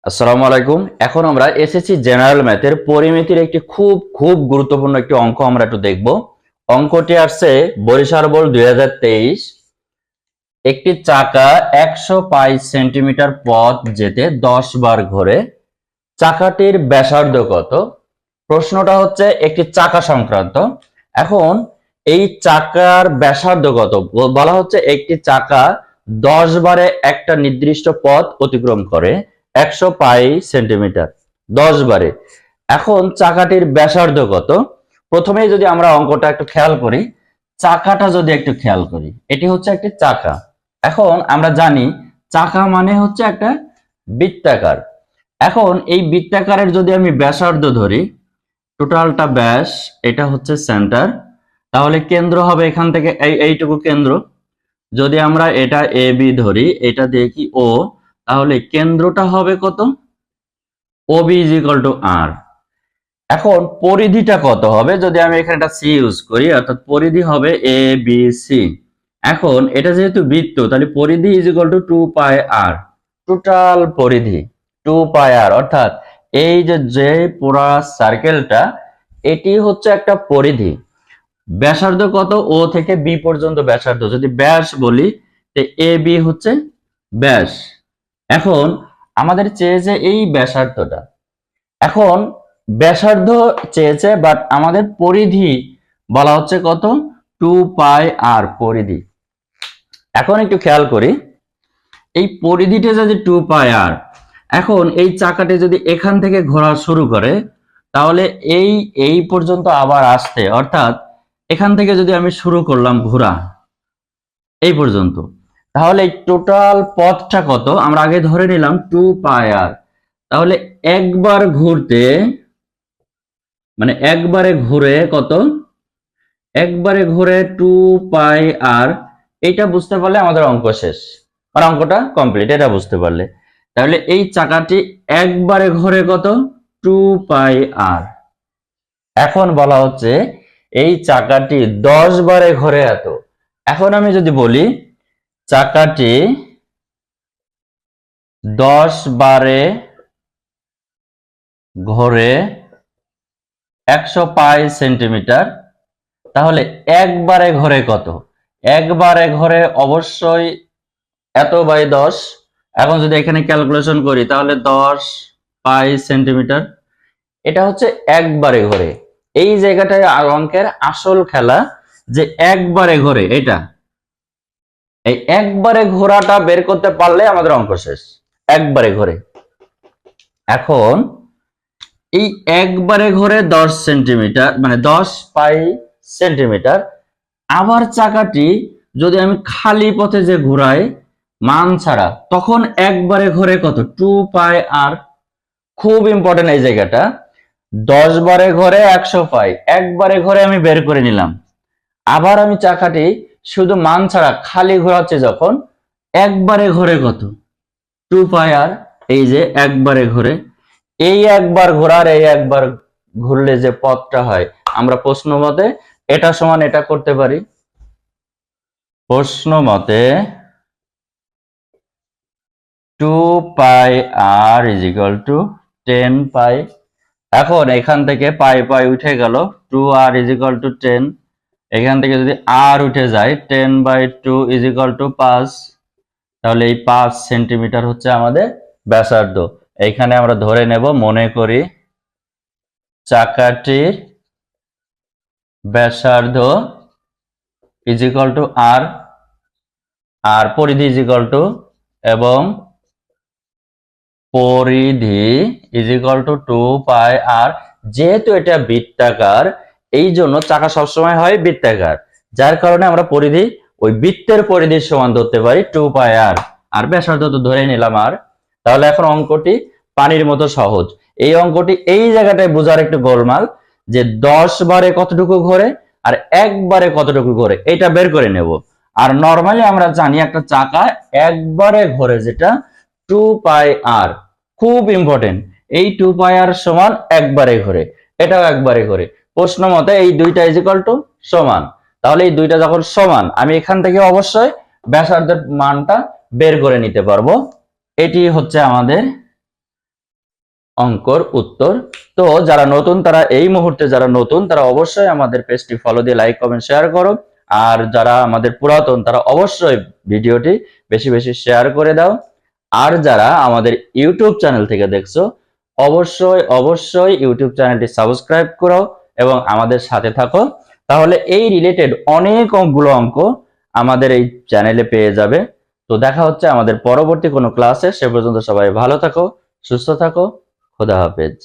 আসসালামু আলাইকুম। এখন আমরা এসএসসি জেনারেল ম্যাথের পরিমিতির একটি খুব খুব গুরুত্বপূর্ণ একটি অঙ্ক আমরা একটু দেখব। অঙ্কটি আসছে বরিশাল বোর্ড 2023। একটি চাকা 105 সেন্টিমিটার পথ যেতে 10 বার ঘোরে, চাকাটির ব্যাসার্ধ কত? প্রশ্নটা হচ্ছে একটি চাকা সংক্রান্ত। এখন এই চাকার ব্যাসার্ধ কত বলা হচ্ছে, একটি চাকা 10 বারে একটা নির্দিষ্ট পথ অতিক্রম করে 105 সেন্টিমিটার 10 বারে। এখন চাকাটির ব্যাসার্ধ কত? প্রথমেই যদি আমরা অঙ্কটা একটু খেয়াল করি, চাকাটা যদি একটু খেয়াল করি, এটি হচ্ছে একটি চাকা। এখন আমরা জানি চাকা মানে হচ্ছে একটা বৃত্তাকার। এখন এই বৃত্তাকারের যদি আমি ব্যাসার্ধ ধরি, টোটালটা ব্যাস, এটা হচ্ছে সেন্টার, তাহলে কেন্দ্র হবে এখান থেকে এইটুকু কেন্দ্র। যদি আমরা এটা এ বি ধরি, এটা দেখি ও, তাহলে কেন্দ্রটা হবে কত? ও বি ইজ ইকুয়াল টু আর। এখন পরিধিটা কত হবে? যদি আমি এখানে একটা সি ইউজ করি, অর্থাৎ পরিধি হবে এ বি সি। এখন এটা যেহেতু বৃত্ত, তাহলে পরিধি ইজ ইকুয়াল টু 2 পাই আর। টোটাল পরিধি 2 পাই আর, অর্থাৎ এই যে পুরা সার্কেলটা, এটি হচ্ছে একটা পরিধি। ব্যাসার্ধ কত? ও থেকে বি পর্যন্ত ব্যাসার্ধ। যদি ব্যাস বলি, এ বি হচ্ছে ব্যাস। এখন আমাদের চেয়েছে এই ব্যাসার্ধটা। এখন ব্যাসার্ধ চেয়েছে, বাট আমাদের পরিধি বলা হচ্ছে কত? 2 পাই আর পরিধি। এখন একটু খেয়াল করি, এই পরিধিটা যদি 2 পাই আর, এখন এই চাকাটি যদি এখান থেকে ঘোরা শুরু করে, তাহলে এই পর্যন্ত আবার আসতে, অর্থাৎ এখান থেকে যদি আমি শুরু করলাম ঘোরা এই পর্যন্ত, তাহলে এই টোটাল পথটা কত? আমরা আগে ধরে নিলাম 2 পাই আর। তাহলে একবার ঘুরতে, মানে একবারে ঘুরে কত? একবারে ঘুরে 2 পাই আর। এইটা বুঝতে পারলে আমাদের অঙ্ক শেষ, আর অঙ্কটা কমপ্লিট, এটা বুঝতে পারলে। তাহলে এই চাকাটি একবারে ঘুরে কত? 2 পাই আর। এখন বলা হচ্ছে এই চাকাটি 10 বারে ঘোরে এত। এখন আমি যদি বলি চাকাটি 10 বারে ঘোরে 105 সেন্টিমিটার, তাহলে একবারে ঘোরে কত? একবারে ঘোরে অবশ্যই এত বাই 10। এখন যদি এখানে ক্যালকুলেশন করি, তাহলে 10 পাই সেন্টিমিটার। এটা হচ্ছে একবারে ঘোরে। এই জায়গাটায় অঙ্কের আসল খেলা, যে একবারে ঘোরে। এটা এই একবারে ঘোরাটা বের করতে পারলে আমাদের অঙ্ক শেষ। একবারে ঘোরে। এখন এই একবারে ঘোরে 10 সেন্টিমিটার, মানে 10 পাই সেন্টিমিটার। আবার চাকাটি যদি আমি খালি পথে যে ঘোরাই মান ছাড়া, তখন একবারে ঘোরে কত? 2 পাই আর। খুব ইম্পর্টেন্ট এই জায়গাটা। 10 বারে ঘোরে 100 পাই, একবারে ঘোরে আমি বের করে নিলাম। আবার আমি চাকাটি শুধু মান ছাড়া খালি ঘোরাচ্ছি যখন, একবারে ঘোরে কত? 2 পাই আর। এই যে একবারে ঘোরে, এই একবার ঘোরার এই একবার ঘুরলে যে পথটা হয়, আমরা প্রশ্ন মতে এটা সমান এটা করতে পারি। প্রশ্ন মতে 2 pi R is equal two 10 পাই। এখন এখান থেকে পাই পাই উঠে গেল, 2 আর ইজ ইকুয়াল টু 10। এখান থেকে যদি আর উঠে যায়, 10 বাই 2 ইজ ইকুয়াল টু 5। তাহলে এই 5 সেন্টিমিটার হচ্ছে আমাদের ব্যাসার্ধ। এইখানে আমরা ধরে নেব, মনে করি চাকাটির ব্যাসার্ধ ইজ ইকুয়াল টু আর, আর পরিধি ইজ ইকুয়াল টু, এবং পরিধি ইজ ইকুয়াল টু 2 পাই আর। যেহেতু এটা বৃত্তাকার, এই জন্য চাকা সবসময় হয় বৃত্তাকার, যার কারণে আমরা পরিধি ওই বৃত্তের পরিধির সমান ধরতে পারি 2 পাই আর। আর ব্যাসার্ধ তো ধরে নিলাম আর। তাহলে এখন অঙ্কটি পানির মতো সহজ। এই অঙ্কটি এই জায়গাটায় বোঝার একটু গোলমাল, যে 10 বারে কতটুকু ঘোরে আর একবারে কতটুকু ঘোরে, এটা বের করে নেব। আর নরমালি আমরা জানি একটা চাকা একবারে ঘোরে যেটা 2 পাই আর। খুব ইম্পর্টেন্ট, এই 2 পাই আর সমান একবারে ঘোরে, এটাও একবারে ঘোরে। প্রশ্ন মতে এই দুইটা ইজ ইকুয়াল টু সমান। তাহলে এই দুইটা যখন সমান, আমি এখান থেকে অবশ্যই ব্যাসার্ধের মানটা বের করে নিতে পারবো। এটি হচ্ছে আমাদের অঙ্কর উত্তর। তো যারা নতুন তারা এই মুহূর্তে যারা নতুন তারা অবশ্যই আমাদের পেজটি ফলো দিয়ে লাইক কমেন্ট শেয়ার করো, আর যারা আমাদের পুরাতন তারা অবশ্যই ভিডিওটি বেশি বেশি শেয়ার করে দাও। আর যারা আমাদের ইউটিউব চ্যানেল থেকে দেখছো অবশ্যই অবশ্যই ইউটিউব চ্যানেলটি সাবস্ক্রাইব করো এবং আমাদের সাথে থাকো, তাহলে এই রিলেটেড অনেকগুলো অঙ্ক আমাদের এই চ্যানেলে পেয়ে যাবে। তো দেখা হচ্ছে আমাদের পরবর্তী কোনো ক্লাসে, সে পর্যন্ত সবাই ভালো থাকো, সুস্থ থাকো, খোদা হাফেজ।